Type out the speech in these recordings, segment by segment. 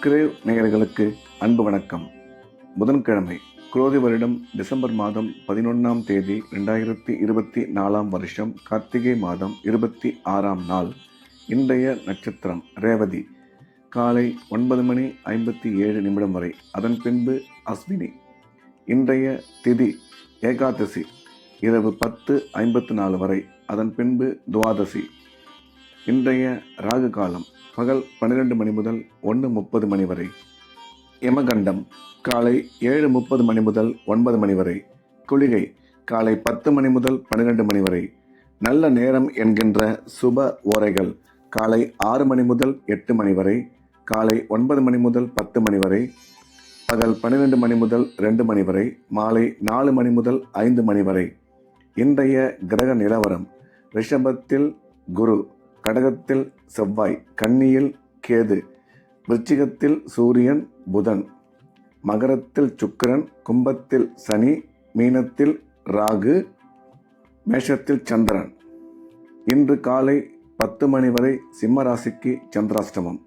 Grave நேயர்களுக்கு அன்பு வணக்கம். புதன்கிழமை, குரோதி வருடம் டிசம்பர் மாதம் 11ஆம் தேதி 2024 வருஷம், கார்த்திகை மாதம் 26ஆம் நாள். இன்றைய நட்சத்திரம் ரேவதி. காலை 9:57 வரை, அதன் பின்பு அஸ்வினி. இன்றைய திதி ஏகாதசி, இரவு 10:54 வரை, அதன் பின்பு துவாதசி. இன்றைய ராகு காலம் பகல் 12 மணி முதல் 1:30 வரை. யமகண்டம் காலை 7:30 முதல் 9 வரை. குளிகை காலை 10 மணி முதல் 12 வரை. நல்ல நேரம் என்கின்ற சுப ஓரைகள் காலை 6 மணி முதல் 8 வரை, காலை 9 மணி முதல் 10 வரை, பகல் 12 மணி முதல் 2 வரை, மாலை 4 மணி முதல் 5 வரை. இன்றைய கிரக நிலவரம்: ரிஷபத்தில் குரு, கடகத்தில் செவ்வாய், கன்னியில் கேது, விருச்சிகத்தில் சூரியன் புதன், மகரத்தில் சுக்கிரன், கும்பத்தில் சனி, மீனத்தில் ராகு, மேஷத்தில் சந்திரன். இன்று காலை 10 மணி வரை சிம்ம ராசிக்கு சந்திராஷ்டமம்.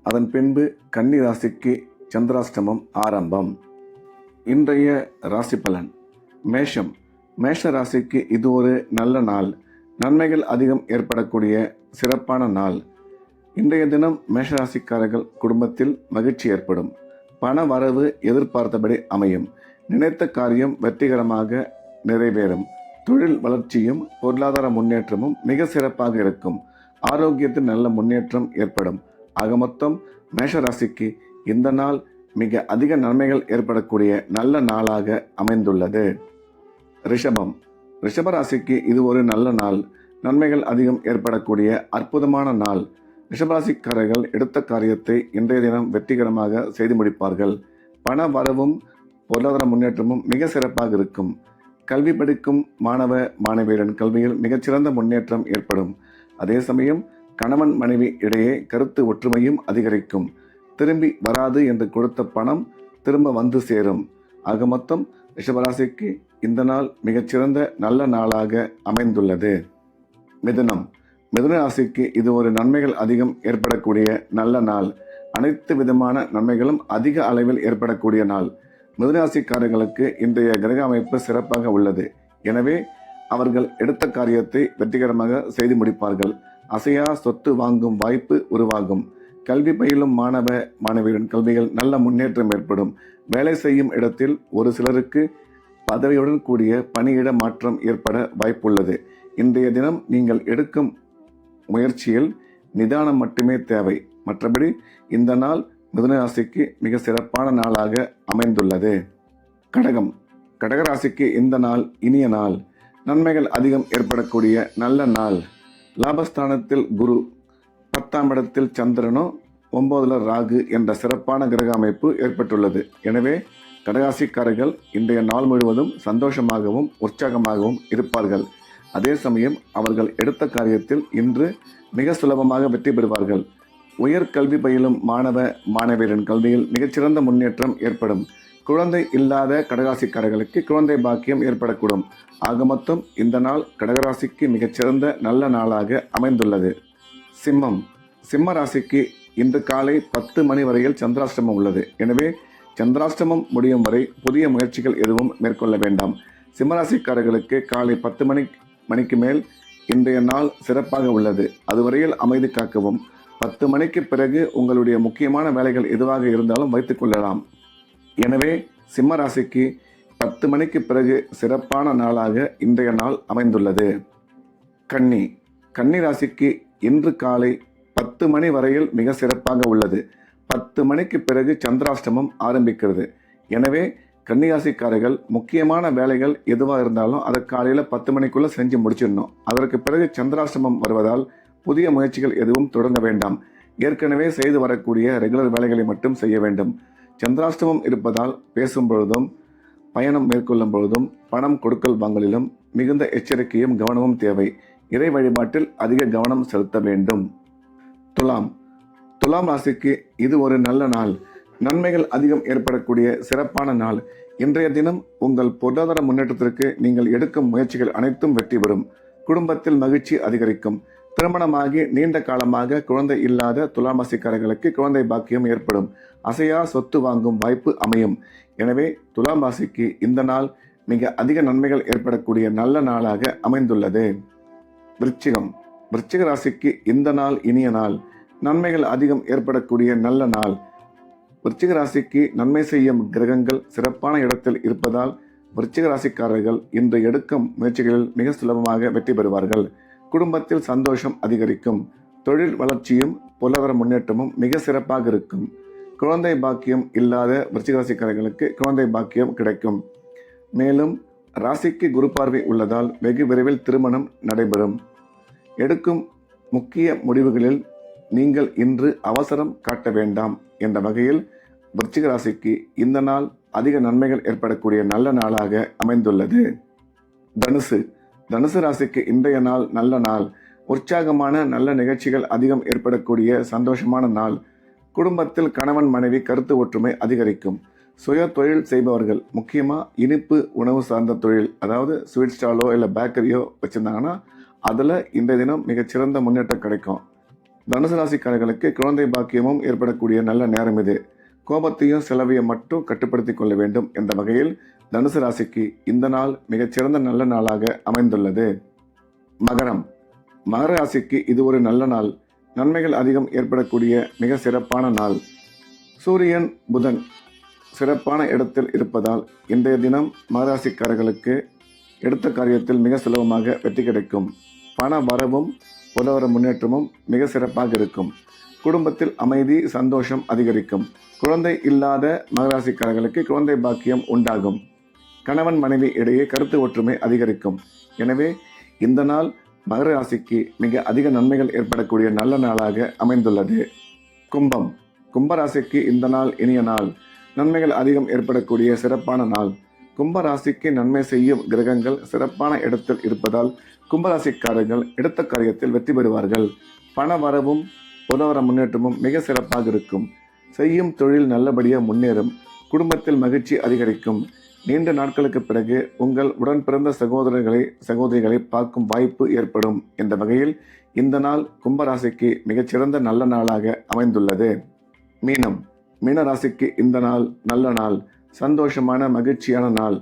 அதன் பின்பு கன்னி ராசிக்கு சந்திராஷ்டமம் ஆரம்பம். இன்றைய ராசி பலன்: மேஷம். மேஷ ராசிக்கு இது ஒரு நல்ல நாள். நன்மைகள் அதிகம் ஏற்படக்கூடிய சிறப்பான நாள். இன்றைய தினம் மேஷராசிக்காரர்கள் குடும்பத்தில் மகிழ்ச்சி ஏற்படும். பண வரவு எதிர்பார்த்தபடி அமையும். நினைத்த காரியம் வெற்றிகரமாக நிறைவேறும். தொழில் வளர்ச்சியும் பொருளாதார முன்னேற்றமும் மிக சிறப்பாக இருக்கும். ஆரோக்கியத்தில் நல்ல முன்னேற்றம் ஏற்படும். ஆக மொத்தம் மேஷராசிக்கு இந்த நாள் மிக அதிக நன்மைகள் ஏற்படக்கூடிய நல்ல நாளாக அமைந்துள்ளது. ரிஷபம். ரிஷபராசிக்கு இது ஒரு நல்ல நாள். நன்மைகள் அதிகம் ஏற்படக்கூடிய அற்புதமான நாள். ரிஷபராசிக்காரர்கள் எடுத்த காரியத்தை இன்றைய தினம் வெற்றிகரமாக செய்து முடிப்பார்கள். பண வரவும் பொருளாதார முன்னேற்றமும் மிக சிறப்பாக இருக்கும். கல்வி படிக்கும் மாணவ மாணவியரின் கல்வியில் மிகச்சிறந்த முன்னேற்றம் ஏற்படும். அதே சமயம் கணவன் மனைவி இடையே கருத்து ஒற்றுமையும் அதிகரிக்கும். திரும்பி வராது என்று கொடுத்த பணம் திரும்ப வந்து சேரும். ஆக மொத்தம் ரிஷபராசிக்கு இந்த நாள் மிகச்சிறந்த நல்ல நாளாக அமைந்துள்ளது. மிதுனம். மிதுன ராசிக்கு இது ஒரு நன்மைகள் அதிகம் ஏற்படக்கூடிய நல்ல நாள். அனைத்து விதமான நன்மைகளும் அதிக அளவில் ஏற்படக்கூடிய நாள். மிதுன ராசிக்காரர்களுக்கு இன்றைய கிரக அமைப்பு சிறப்பாக உள்ளது. எனவே அவர்கள் எடுத்த காரியத்தை வெற்றிகரமாக செய்து முடிப்பார்கள். அசையா சொத்து வாங்கும் வாய்ப்பு உருவாகும். கல்வி பயிலும் மாணவ மாணவியரின் கல்வியில் நல்ல முன்னேற்றம் ஏற்படும். வேலை செய்யும் இடத்தில் ஒரு சிலருக்கு பதவியுடன் கூடிய பணியிட மாற்றம் ஏற்பட வாய்ப்புள்ளது. இன்றைய தினம் நீங்கள் எடுக்கும் முயற்சியில் நிதானம் மட்டுமே தேவை. மற்றபடி இந்த நாள் மிதுன ராசிக்கு மிக சிறப்பான நாளாக அமைந்துள்ளது. கடகம். கடகராசிக்கு இந்த நாள் இனிய நாள். நன்மைகள் அதிகம் ஏற்படக்கூடிய நல்ல நாள். லாபஸ்தானத்தில் குரு, 10ஆம் இடத்தில் சந்திரனோ, 9ல் ராகு என்ற சிறப்பான கிரக அமைப்பு ஏற்பட்டுள்ளது. எனவே கடகராசிக்காரர்கள் இன்றைய நாள் முழுவதும் சந்தோஷமாகவும் உற்சாகமாகவும் இருப்பார்கள். அதே சமயம் அவர்கள் எடுத்த காரியத்தில் இன்று மிக சுலபமாக வெற்றி பெறுவார்கள். உயர்கல்வி பயிலும் மாணவ மாணவியரின் கல்வியில் மிகச்சிறந்த முன்னேற்றம் ஏற்படும். குழந்தை இல்லாத கடகராசிக்காரர்களுக்கு குழந்தை பாக்கியம் ஏற்படக்கூடும். ஆக மொத்தம் இந்த நாள் கடகராசிக்கு மிகச்சிறந்த நல்ல நாளாக அமைந்துள்ளது. சிம்மம். சிம்ம ராசிக்கு இன்று காலை 10 மணி வரையில் சந்திராஷ்டமம் உள்ளது. எனவே சந்திராஷ்டமம் முடியும் வரை புதிய முயற்சிகள் எதுவும் மேற்கொள்ள வேண்டாம். சிம்மராசிக்காரர்களுக்கு காலை 10 மணிக்கு மேல் இன்றைய நாள் சிறப்பாக உள்ளது. அதுவரையில் அமைதி காக்கவும். 10 மணிக்கு பிறகு உங்களுடைய முக்கியமான வேலைகள் எதுவாக இருந்தாலும் வைத்துக் கொள்ளலாம். எனவே சிம்ம ராசிக்கு 10 மணிக்கு பிறகு சிறப்பான நாளாக இன்றைய நாள் அமைந்துள்ளது. கன்னி. கன்னி ராசிக்கு இன்று காலை 10 மணி வரையில் மிக சிறப்பாக உள்ளது. 10 மணிக்கு பிறகு சந்திராஷ்டமம் ஆரம்பிக்கிறது. எனவே கன்னிராசிக்காரர்கள் முக்கியமான வேலைகள் எதுவாக இருந்தாலும் அதை காலையில் 10 மணிக்குள்ளே செஞ்சு முடிச்சிடணும். அதற்கு பிறகு சந்திராஷ்டமம் வருவதால் புதிய முயற்சிகள் எதுவும் தொடங்க வேண்டாம். ஏற்கனவே செய்து வரக்கூடிய ரெகுலர் வேலைகளை மட்டும் செய்ய வேண்டும். சந்திராஷ்டமம் இருப்பதால் பேசும் பொழுதும் பயணம் மேற்கொள்ளும் பொழுதும் பணம் கொடுக்கல் வாங்கலிலும் மிகுந்த எச்சரிக்கையும் கவனமும் தேவை. இறை வழிபாட்டில் அதிக கவனம் செலுத்த வேண்டும். துலாம். துலாம் ராசிக்கு இது ஒரு நல்ல நாள். நன்மைகள் அதிகம் ஏற்படக்கூடிய சிறப்பான நாள். இன்றைய தினம் உங்கள் பொருளாதார முன்னேற்றத்திற்கு நீங்கள் எடுக்கும் முயற்சிகள் அனைத்தும் வெற்றி பெறும். குடும்பத்தில் மகிழ்ச்சி அதிகரிக்கும். திருமணமாகி நீண்ட காலமாக குழந்தை இல்லாத துலாம் ராசிக்காரர்களுக்கு குழந்தை பாக்கியம் ஏற்படும். அசையா சொத்து வாங்கும் வாய்ப்பு அமையும். எனவே துலாம் ராசிக்கு இந்த நாள் மிக அதிக நன்மைகள் ஏற்படக்கூடிய நல்ல நாளாக அமைந்துள்ளது. விருச்சிகம். விருச்சிக ராசிக்கு இந்த நாள் இனிய நாள். நன்மைகள் அதிகம் ஏற்படக்கூடிய நல்ல நாள். விருச்சிக ராசிக்கு நன்மை செய்யும் கிரகங்கள் சிறப்பான இடத்தில் இருப்பதால் விருச்சிக ராசிக்காரர்கள் இன்று எடுக்கும் முயற்சிகளில் மிக சுலபமாக வெற்றி பெறுவார்கள். குடும்பத்தில் சந்தோஷம் அதிகரிக்கும். தொழில் வளர்ச்சியும் பொருளாதார முன்னேற்றமும் மிக சிறப்பாக இருக்கும். குழந்தை பாக்கியம் இல்லாத விருச்சிக ராசிக்காரர்களுக்கு குழந்தை பாக்கியம் கிடைக்கும். மேலும் ராசிக்கு குரு பார்வை உள்ளதால் வெகு விரைவில் திருமணம் நடைபெறும். எடுக்கும் முக்கிய முடிவுகளில் நீங்கள் இன்று அவசரம் காட்ட வேண்டாம் என்ற வகையில் விருச்சிக ராசிக்கு இந்த நாள் அதிக நன்மைகள் ஏற்படக்கூடிய நல்ல நாளாக அமைந்துள்ளது. தனுசு. தனுசு ராசிக்கு இன்றைய நாள் நல்ல நாள். உற்சாகமான நல்ல நிகழ்ச்சிகள் அதிகம் ஏற்படக்கூடிய சந்தோஷமான நாள். குடும்பத்தில் கணவன் மனைவி கருத்து ஒற்றுமை அதிகரிக்கும். சுய தொழில் செய்பவர்கள், முக்கியமாக இனிப்பு உணவு சார்ந்த தொழில், அதாவது ஸ்வீட் ஸ்டாலோ இல்லை பேக்கரியோ வச்சுருந்தாங்கன்னா அதில் இன்றைய தினம் மிகச்சிறந்த முன்னேற்றம் கிடைக்கும். தனுசு ராசிக்காரர்களுக்கு குழந்தை பாக்கியமும் ஏற்படக்கூடிய நல்ல நேரம் இது. கோபத்தையும் செலவையும் மட்டும் கட்டுப்படுத்தி கொள்ள வேண்டும் என்ற வகையில் தனுசு ராசிக்கு இந்த நாள் மிகச்சிறந்த நல்ல நாளாக அமைந்துள்ளது. மகரம். மகர ராசிக்கு இது ஒரு நல்ல நாள். நன்மைகள் அதிகம் ஏற்படக்கூடிய மிக சிறப்பான நாள். சூரியன் புதன் சிறப்பான இடத்தில் இருப்பதால் இன்றைய தினம் மகராசிக்காரர்களுக்கு எடுத்த காரியத்தில் மிக சுலபமாக வெற்றி கிடைக்கும். பண வரவும் பொருளாதார முன்னேற்றமும் மிக சிறப்பாக இருக்கும். குடும்பத்தில் அமைதி சந்தோஷம் அதிகரிக்கும். குழந்தை இல்லாத மகராசிக்காரர்களுக்கு குழந்தை பாக்கியம் உண்டாகும். கணவன் மனைவி இடையே கருத்து ஒற்றுமை அதிகரிக்கும். எனவே இந்த நாள் மகர ராசிக்கு மிக அதிக நன்மைகள் ஏற்படக்கூடிய நல்ல நாளாக அமைந்துள்ளது. கும்பம். கும்பராசிக்கு இந்த நாள் இனிய நாள். நன்மைகள் அதிகம் ஏற்படக்கூடிய சிறப்பான நாள். கும்பராசிக்கு நன்மை செய்யும் கிரகங்கள் சிறப்பான இடத்தில் இருப்பதால் கும்பராசிக்காரர்கள் எடுத்த காரியத்தில் வெற்றி பெறுவார்கள். பண வரவும் பொருளாதார முன்னேற்றமும் மிக சிறப்பாக இருக்கும். செய்யும் தொழில் நல்லபடியாக முன்னேறும். குடும்பத்தில் மகிழ்ச்சி அதிகரிக்கும். நீண்ட நாட்களுக்கு பிறகு உங்கள் உடன் பிறந்த சகோதரிகளை பார்க்கும் வாய்ப்பு ஏற்படும் என்ற வகையில் இந்த நாள் கும்பராசிக்கு மிகச்சிறந்த நல்ல நாளாக அமைந்துள்ளது. மீனம். மீனராசிக்கு இந்த நாள் நல்ல நாள். சந்தோஷமான மகிழ்ச்சியான நாள்.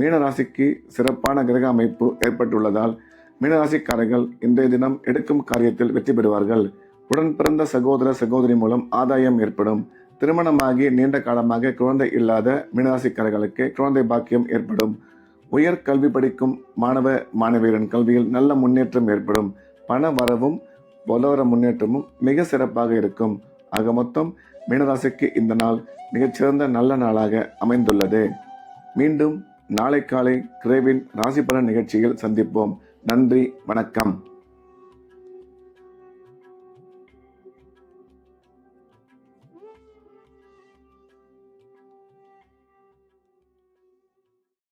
மீனராசிக்கு சிறப்பான கிரக அமைப்பு ஏற்பட்டுள்ளதால் மீனராசிக்காரர்கள் இன்றைய தினம் எடுக்கும் காரியத்தில் வெற்றி பெறுவார்கள். உடன் பிறந்த சகோதரி மூலம் ஆதாயம் ஏற்படும். திருமணமாகி நீண்ட காலமாக குழந்தை இல்லாத மீனராசிக்காரர்களுக்கு குழந்தை பாக்கியம் ஏற்படும். உயர் கல்வி படிக்கும் மாணவியரின் கல்வியில் நல்ல முன்னேற்றம் ஏற்படும். பண வரவும் பொருளாதார முன்னேற்றமும் மிக சிறப்பாக இருக்கும். ஆக மொத்தம் மீனராசிக்கு இந்த நாள் மிகச்சிறந்த நல்ல நாளாக அமைந்துள்ளது. மீண்டும் நாளை காலை கிரேவின் ராசி பலன் நிகழ்ச்சியில் சந்திப்போம். நன்றி, வணக்கம்.